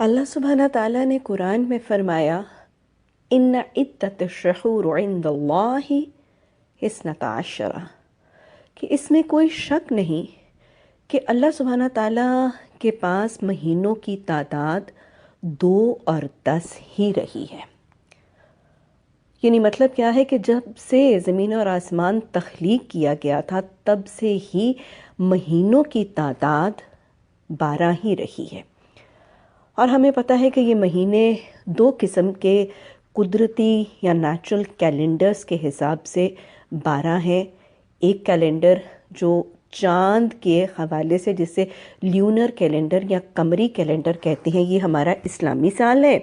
اللہ سبحانہ تعالیٰ نے قرآن میں فرمایا ان عدت الشہور عند اللہ اثنتا عشر، کہ اس میں کوئی شک نہیں کہ اللہ سبحانہ تعالیٰ کے پاس مہینوں کی تعداد 2 اور 10 ہی رہی ہے۔ یعنی مطلب کیا ہے کہ جب سے زمین اور آسمان تخلیق کیا گیا تھا تب سے ہی مہینوں کی تعداد 12 ہی رہی ہے، اور ہمیں پتہ ہے کہ یہ مہینے 2 قسم کے قدرتی یا نیچرل کیلنڈرز کے حساب سے 12 ہیں۔ ایک کیلنڈر جو چاند کے حوالے سے، جسے لیونر کیلنڈر یا قمری کیلنڈر کہتے ہیں، یہ ہمارا اسلامی سال ہے،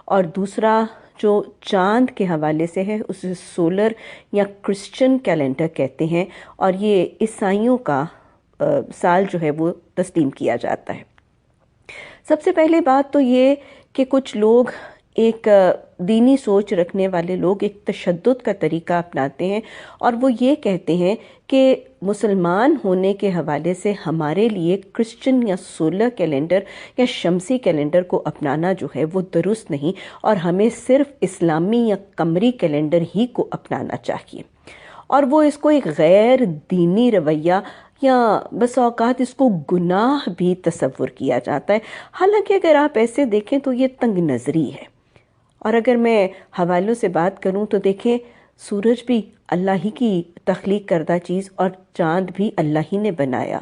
اور دوسرا جو چاند کے حوالے سے ہے اسے سولر یا کرسچن کیلنڈر کہتے ہیں، اور یہ عیسائیوں کا سال جو ہے وہ تسلیم کیا جاتا ہے۔ سب سے پہلے بات تو یہ کہ کچھ لوگ، ایک دینی سوچ رکھنے والے لوگ ایک تشدد کا طریقہ اپناتے ہیں، اور وہ یہ کہتے ہیں کہ مسلمان ہونے کے حوالے سے ہمارے لیے کرسچن یا سولر کیلنڈر یا شمسی کیلنڈر کو اپنانا جو ہے وہ درست نہیں، اور ہمیں صرف اسلامی یا قمری کیلنڈر ہی کو اپنانا چاہیے، اور وہ اس کو ایک غیر دینی رویہ یا بس اوقات اس کو گناہ بھی تصور کیا جاتا ہے۔ حالانکہ اگر آپ ایسے دیکھیں تو یہ تنگ نظری ہے، اور اگر میں حوالوں سے بات کروں تو دیکھیں، سورج بھی اللہ ہی کی تخلیق کردہ چیز اور چاند بھی اللہ ہی نے بنایا،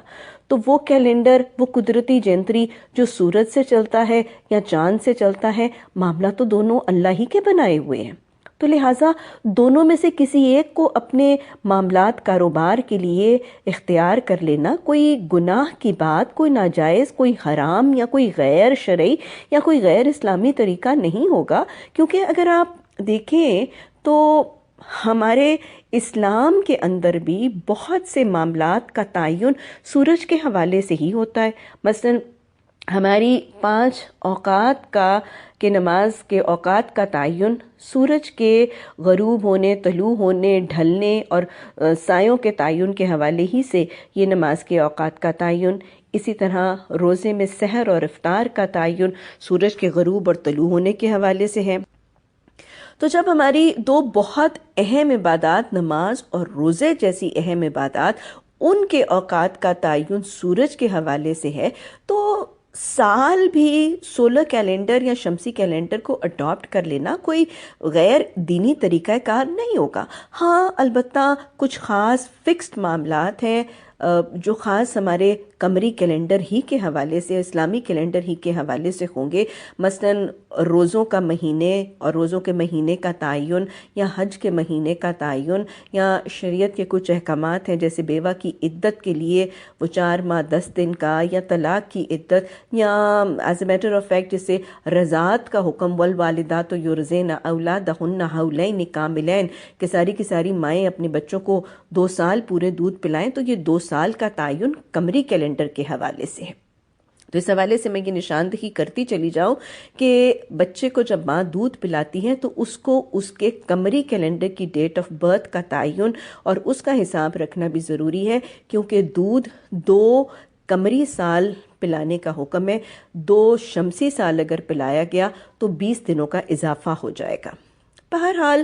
تو وہ کیلنڈر، وہ قدرتی جنتری جو سورج سے چلتا ہے یا چاند سے چلتا ہے، معاملہ تو دونوں اللہ ہی کے بنائے ہوئے ہیں، تو لہٰذا دونوں میں سے کسی ایک کو اپنے معاملات کاروبار کے لیے اختیار کر لینا کوئی گناہ کی بات، کوئی ناجائز، کوئی حرام یا کوئی غیر شرعی یا کوئی غیر اسلامی طریقہ نہیں ہوگا، کیونکہ اگر آپ دیکھیں تو ہمارے اسلام کے اندر بھی بہت سے معاملات کا تعین سورج کے حوالے سے ہی ہوتا ہے۔ مثلاً ہماری 5 اوقات کے نماز کے اوقات کا تعین سورج کے غروب ہونے، طلوع ہونے، ڈھلنے اور سایوں کے تعین کے حوالے ہی سے یہ نماز کے اوقات کا تعین۔ اسی طرح روزے میں سحر اور افطار کا تعین سورج کے غروب اور طلوع ہونے کے حوالے سے ہے۔ تو جب ہماری 2 بہت اہم عبادات، نماز اور روزے جیسی اہم عبادات، ان کے اوقات کا تعین سورج کے حوالے سے ہے، تو سال بھی سولر کیلنڈر یا شمسی کیلنڈر کو اڈاپٹ کر لینا کوئی غیر دینی طریقہ کار نہیں ہوگا۔ ہاں، البتہ کچھ خاص فکسڈ معاملات ہیں جو خاص ہمارے قمری کیلنڈر ہی کے حوالے سے، اسلامی کیلنڈر ہی کے حوالے سے ہوں گے، مثلاً روزوں کا مہینے اور روزوں کے مہینے کا تعین، یا حج کے مہینے کا تعین، یا شریعت کے کچھ احکامات ہیں جیسے بیوہ کی عدت کے لیے وہ 4 ماہ 10 دن کا، یا طلاق کی عدت، یا as a matter of fact جیسے رضاعت کا حکم، والوالدات یرضعن اولادہن حولین کاملین، کہ کی ساری مائیں اپنے بچوں کو 2 سال پورے دودھ پلائیں، تو یہ 2 سال کا تعین قمری کیلنڈر کے حوالے سے ہے۔ تو اس حوالے سے میں یہ نشاندہی کرتی چلی جاؤں کہ بچے کو جب ماں دودھ پلاتی ہے تو اس کو اس کے قمری کیلنڈر کی ڈیٹ آف برتھ کا تعین اور اس کا حساب رکھنا بھی ضروری ہے، کیونکہ دودھ 2 قمری سال پلانے کا حکم ہے، 2 شمسی سال اگر پلایا گیا تو 20 دنوں کا اضافہ ہو جائے گا۔ بہرحال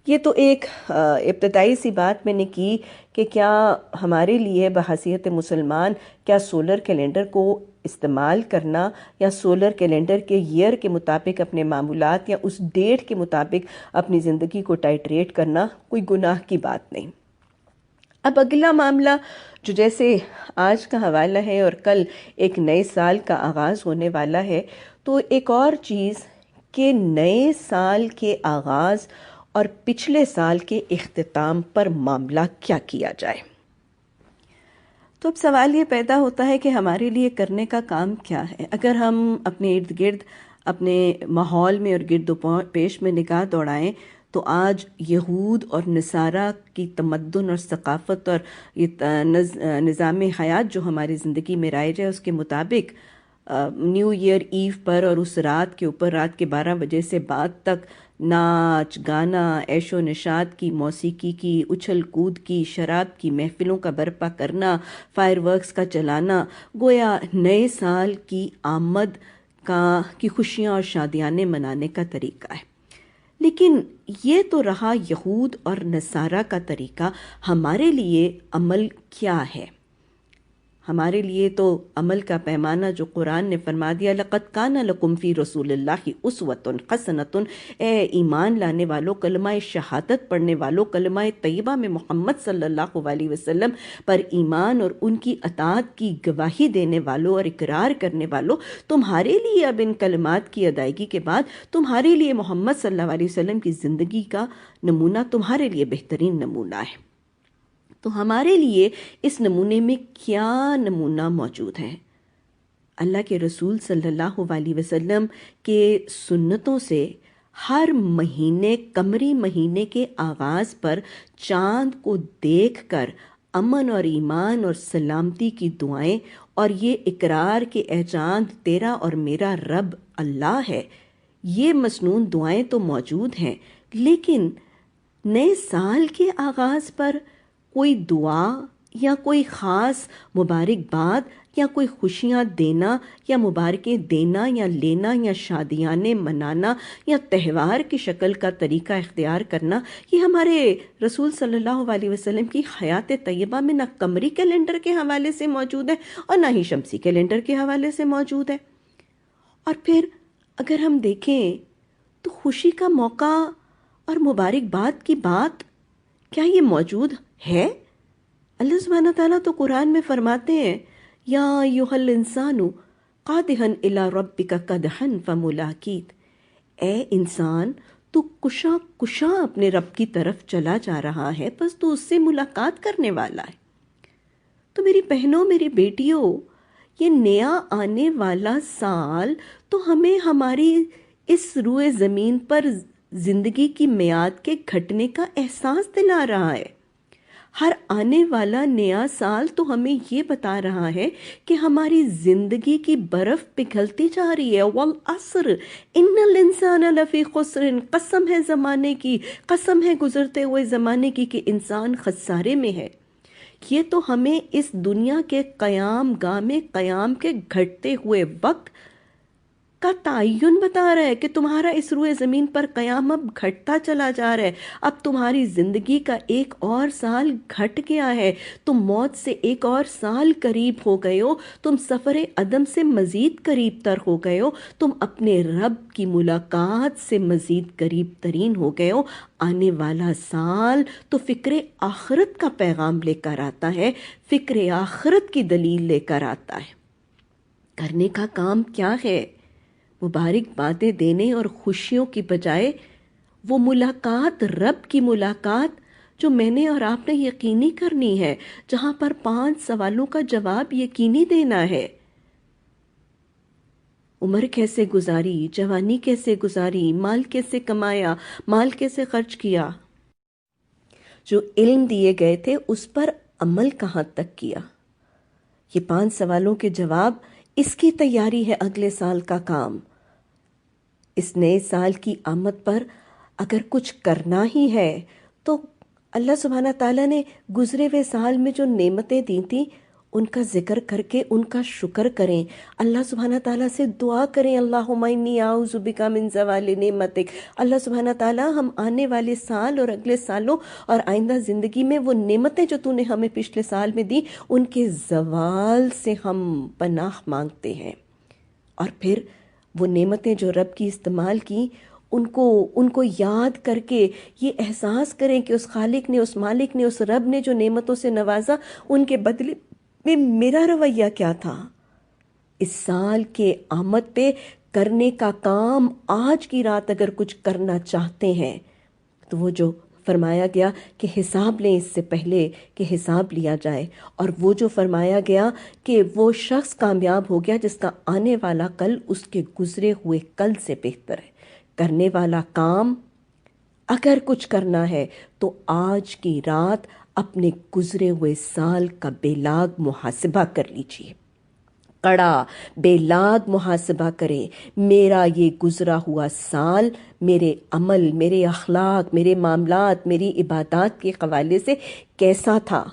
یہ تو ایک ابتدائی سی بات میں نے کی کہ کیا ہمارے لیے بحیثیت مسلمان کیا سولر کیلنڈر کو استعمال کرنا یا سولر کیلنڈر کے ایئر کے مطابق اپنے معمولات یا اس ڈیٹ کے مطابق اپنی زندگی کو ٹائٹریٹ کرنا کوئی گناہ کی بات نہیں۔ اب اگلا معاملہ جو جیسے آج کا حوالہ ہے اور کل ایک نئے سال کا آغاز ہونے والا ہے، تو ایک اور چیز کہ نئے سال کے آغاز اور پچھلے سال کے اختتام پر معاملہ کیا کیا جائے۔ تو اب سوال یہ پیدا ہوتا ہے کہ ہمارے لیے کرنے کا کام کیا ہے۔ اگر ہم اپنے ارد گرد، اپنے ماحول میں اور گرد و پیش میں نگاہ دوڑائیں تو آج یہود اور نصارہ کی تمدن اور ثقافت اور نظام حیات جو ہماری زندگی میں رائج ہے، اس کے مطابق نیو ایئر ایو پر اور اس رات کے اوپر رات کے 12 بجے سے بعد تک ناچ گانا، عیش و نشاط کی، موسیقی کی، اچھل کود کی، شراب کی محفلوں کا برپا کرنا، فائر ورکس کا چلانا، گویا نئے سال کی آمد کی خوشیاں اور شادیانے منانے کا طریقہ ہے، لیکن یہ تو رہا یہود اور نصارہ کا طریقہ۔ ہمارے لیے عمل کیا ہے؟ ہمارے لیے تو عمل کا پیمانہ جو قرآن نے فرما دیا، لَقَدْ كَانَ لَكُمْ فِي رَسُولِ اللَّهِ أُسْوَةٌ حَسَنَةٌ، اے ایمان لانے والوں، کلمہ شہادت پڑھنے والوں، کلمہ طیبہ میں محمد صلی اللہ علیہ وسلم پر ایمان اور ان کی اطاعت کی گواہی دینے والوں اور اقرار کرنے والوں، تمہارے لیے اب ان کلمات کی ادائیگی کے بعد تمہارے لیے محمد صلی اللہ علیہ وسلم کی زندگی کا نمونہ تمہارے لیے بہترین نمونہ ہے۔ تو ہمارے لیے اس نمونے میں کیا نمونہ موجود ہے؟ اللہ کے رسول صلی اللہ علیہ وسلم کے سنتوں سے ہر مہینے، قمری مہینے کے آغاز پر چاند کو دیکھ کر امن اور ایمان اور سلامتی کی دعائیں اور یہ اقرار کہ اے چاند تیرا اور میرا رب اللہ ہے، یہ مسنون دعائیں تو موجود ہیں، لیکن نئے سال کے آغاز پر کوئی دعا یا کوئی خاص مبارکباد یا کوئی خوشیاں دینا یا مبارکیں دینا یا لینا یا شادیانے منانا یا تہوار کی شکل کا طریقہ اختیار کرنا، یہ ہمارے رسول صلی اللہ علیہ وسلم کی حیات طیبہ میں نہ قمری کیلنڈر کے حوالے سے موجود ہے اور نہ ہی شمسی کیلنڈر کے حوالے سے موجود ہے۔ اور پھر اگر ہم دیکھیں تو خوشی کا موقع اور مبارکباد کی بات کیا یہ موجود ہے؟ اللہ سبحانہ تعالیٰ تو قرآن میں فرماتے ہیں، یا ایھا الانسان قادحا الی ربک قدحا فملاقیت، اے انسان تو کشا اپنے رب کی طرف چلا جا رہا ہے، بس تو اس سے ملاقات کرنے والا ہے۔ تو میری بہنوں، میری بیٹیوں، یہ نیا آنے والا سال تو ہمیں ہماری اس روئے زمین پر زندگی کی میعاد کے گھٹنے کا احساس دلا رہا ہے۔ ہر آنے والا نیا سال تو ہمیں یہ بتا رہا ہے کہ ہماری زندگی کی برف پگھلتی جا رہی ہے۔ والعصر ان الانسان لفی خسر، قسم ہے زمانے کی، قسم ہے گزرتے ہوئے زمانے کی کہ انسان خسارے میں ہے۔ یہ تو ہمیں اس دنیا کے قیام گاہ میں قیام کے گھٹتے ہوئے وقت کا تعین بتا رہا ہے کہ تمہارا اس روئے زمین پر قیام اب گھٹتا چلا جا رہا ہے، اب تمہاری زندگی کا ایک اور سال گھٹ گیا ہے، تم موت سے ایک اور سال قریب ہو گئے ہو، تم سفر عدم سے مزید قریب تر ہو گئے ہو، تم اپنے رب کی ملاقات سے مزید قریب ترین ہو گئے ہو۔ آنے والا سال تو فکر آخرت کا پیغام لے کر آتا ہے، فکر آخرت کی دلیل لے کر آتا ہے۔ کرنے کا کام کیا ہے؟ مبارک باتیں دینے اور خوشیوں کی بجائے وہ ملاقات، رب کی ملاقات جو میں نے اور آپ نے یقینی کرنی ہے، جہاں پر 5 سوالوں کا جواب یقینی دینا ہے۔ عمر کیسے گزاری، جوانی کیسے گزاری، مال کیسے کمایا، مال کیسے خرچ کیا، جو علم دیے گئے تھے اس پر عمل کہاں تک کیا۔ یہ 5 سوالوں کے جواب، اس کی تیاری ہے اگلے سال کا کام۔ اس نئے سال کی آمد پر اگر کچھ کرنا ہی ہے تو اللہ سبحانہ تعالیٰ نے گزرے ہوئے سال میں جو نعمتیں دی تھیں ان کا ذکر کر کے ان کا شکر کریں، اللہ سبحانہ تعالیٰ سے دعا کریں، اللہم انی اعوذ بک من زوال نعمتک۔ اللہ سبحانہ تعالیٰ ہم آنے والے سال اور اگلے سالوں اور آئندہ زندگی میں وہ نعمتیں جو تو نے ہمیں پچھلے سال میں دی، ان کے زوال سے ہم پناہ مانگتے ہیں۔ اور پھر وہ نعمتیں جو رب کی استعمال کی ان کو یاد کر کے یہ احساس کریں کہ اس خالق نے، اس مالک نے، اس رب نے جو نعمتوں سے نوازا ان کے بدلے میں میرا رویہ کیا تھا۔ اس سال کے آمد پہ کرنے کا کام، آج کی رات اگر کچھ کرنا چاہتے ہیں تو وہ جو فرمایا گیا کہ حساب لیں اس سے پہلے کہ حساب لیا جائے، اور وہ جو فرمایا گیا کہ وہ شخص کامیاب ہو گیا جس کا آنے والا کل اس کے گزرے ہوئے کل سے بہتر ہے۔ کرنے والا کام اگر کچھ کرنا ہے تو آج کی رات اپنے گزرے ہوئے سال کا بے لاگ محاسبہ کر لیجیے، کڑا بے لاگ محاسبہ کریں۔ میرا یہ گزرا ہوا سال میرے عمل، میرے اخلاق، میرے معاملات، میری عبادات کے حوالے سے کیسا تھا؟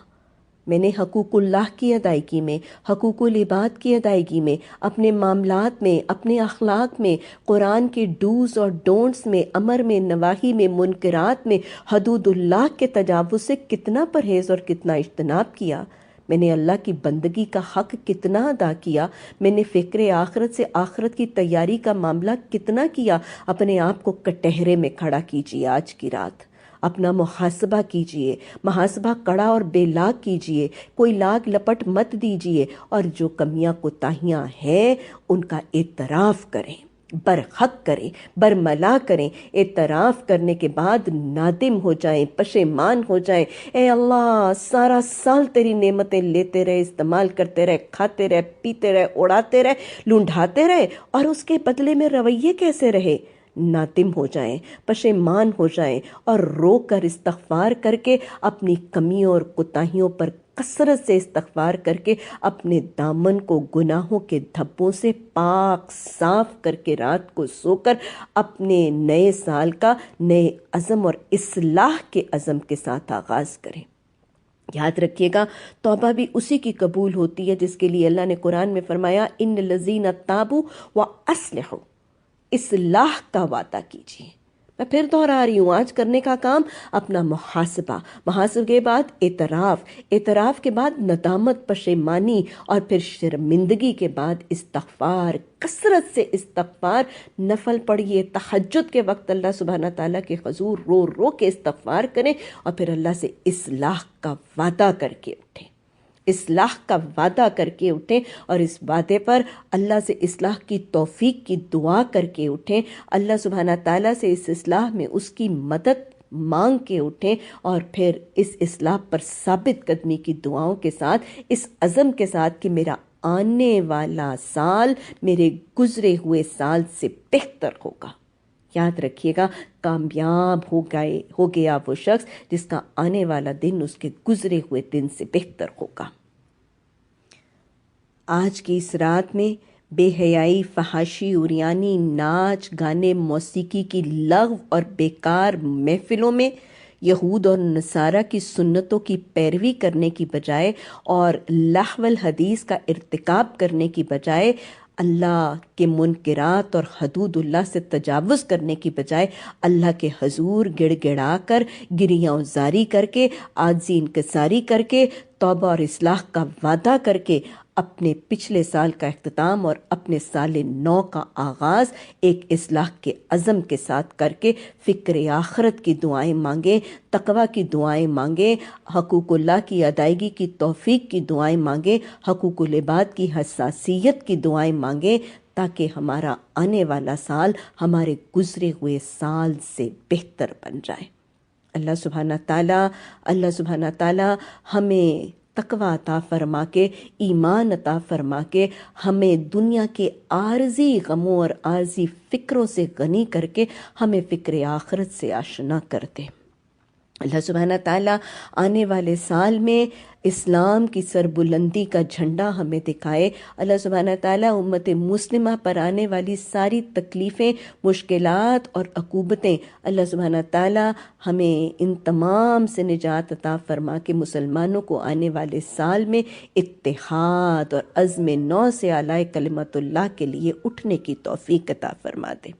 میں نے حقوق اللہ کی ادائیگی میں، حقوق العباد کی ادائیگی میں، اپنے معاملات میں، اپنے اخلاق میں، قرآن کے ڈوز اور ڈونٹس میں، امر میں، نواہی میں، منکرات میں، حدود اللہ کے تجاوز سے کتنا پرہیز اور کتنا اجتناب کیا، میں نے اللہ کی بندگی کا حق کتنا ادا کیا، میں نے فکر آخرت سے آخرت کی تیاری کا معاملہ کتنا کیا۔ اپنے آپ کو کٹہرے میں کھڑا کیجیے آج کی رات، اپنا محاسبہ کیجئے، محاسبہ کڑا اور بے لاگ کیجئے، کوئی لاگ لپٹ مت دیجئے، اور جو کمیاں کوتاہیاں ہیں ان کا اعتراف کریں، برحق کریں، برملا کریں۔ اعتراف کرنے کے بعد نادم ہو جائیں، پشیمان ہو جائیں۔ اے اللہ، سارا سال تیری نعمتیں لیتے رہے، استعمال کرتے رہے، کھاتے رہے، پیتے رہے، اڑاتے رہے، لونڈھاتے رہے، اور اس کے بدلے میں رویے کیسے رہے؟ نادم ہو جائیں، پشیمان ہو جائیں، اور رو کر استغفار کر کے اپنی کمیوں اور کوتاہیوں پر کثرت سے استغفار کر کے اپنے دامن کو گناہوں کے دھبوں سے پاک صاف کر کے رات کو سو کر اپنے نئے سال کا نئے عزم اور اصلاح کے عزم کے ساتھ آغاز کریں۔ یاد رکھیے گا، توبہ بھی اسی کی قبول ہوتی ہے جس کے لیے اللہ نے قرآن میں فرمایا ان الذین تابوا واصلحوا، اصلاح کا وعدہ کیجیے۔ میں پھر دہرا رہی ہوں، آج کرنے کا کام اپنا محاسبہ، محاسبے کے بعد اعتراف، اعتراف کے بعد ندامت، پشیمانی، اور پھر شرمندگی کے بعد استغفار، کثرت سے استغفار۔ نفل پڑھیے، تہجد کے وقت اللہ سبحانہ تعالیٰ کے حضور رو رو کے استغفار کریں، اور پھر اللہ سے اصلاح کا وعدہ کر کے اٹھیں، اصلاح کا وعدہ کر کے اٹھیں، اور اس وعدے پر اللہ سے اصلاح کی توفیق کی دعا کر کے اٹھیں، اللہ سبحانہ تعالیٰ سے اس اصلاح میں اس کی مدد مانگ کے اٹھیں، اور پھر اس اصلاح پر ثابت قدمی کی دعاؤں کے ساتھ، اس عزم کے ساتھ کہ میرا آنے والا سال میرے گزرے ہوئے سال سے بہتر ہوگا۔ یاد رکھیے گا، کامیاب ہو گیا وہ شخص جس کا آنے والا دن اس کے گزرے ہوئے دن سے بہتر ہوگا۔ آج کی اس رات میں بے حیائی، فحاشی، عریانی، ناچ گانے، موسیقی کی لغو اور بیکار محفلوں میں یہود اور نصارہ کی سنتوں کی پیروی کرنے کی بجائے اور لہو الحدیث کا ارتکاب کرنے کی بجائے، اللہ کے منکرات اور حدود اللہ سے تجاوز کرنے کی بجائے اللہ کے حضور گڑ گڑا کر، گریاں زاری کر کے، عاجزی انکساری کر کے، توبہ اور اصلاح کا وعدہ کر کے اپنے پچھلے سال کا اختتام اور اپنے سال نو کا آغاز ایک اصلاح کے عزم کے ساتھ کر کے فکر آخرت کی دعائیں مانگیں، تقوی کی دعائیں مانگیں، حقوق اللہ کی ادائیگی کی توفیق کی دعائیں مانگیں، حقوق العباد کی حساسیت کی دعائیں مانگیں، تاکہ ہمارا آنے والا سال ہمارے گزرے ہوئے سال سے بہتر بن جائے۔ اللہ سبحانہ تعالیٰ ہمیں تقوی عطا فرما کے، ایمان عطا فرما کے، ہمیں دنیا کے عارضی غموں اور عارضی فکروں سے غنی کر کے ہمیں فکر آخرت سے آشنا کر دے۔ اللہ سبحانہ تعالیٰ آنے والے سال میں اسلام کی سربلندی کا جھنڈا ہمیں دکھائے۔ اللہ سبحانہ تعالیٰ امت مسلمہ پر آنے والی ساری تکلیفیں، مشکلات اور عقوبتیں، اللہ سبحانہ تعالیٰ ہمیں ان تمام سے نجات عطا فرما کے مسلمانوں کو آنے والے سال میں اتحاد اور عزم نو سے اعلیٰ کلمت اللہ کے لیے اٹھنے کی توفیق عطا فرما دے۔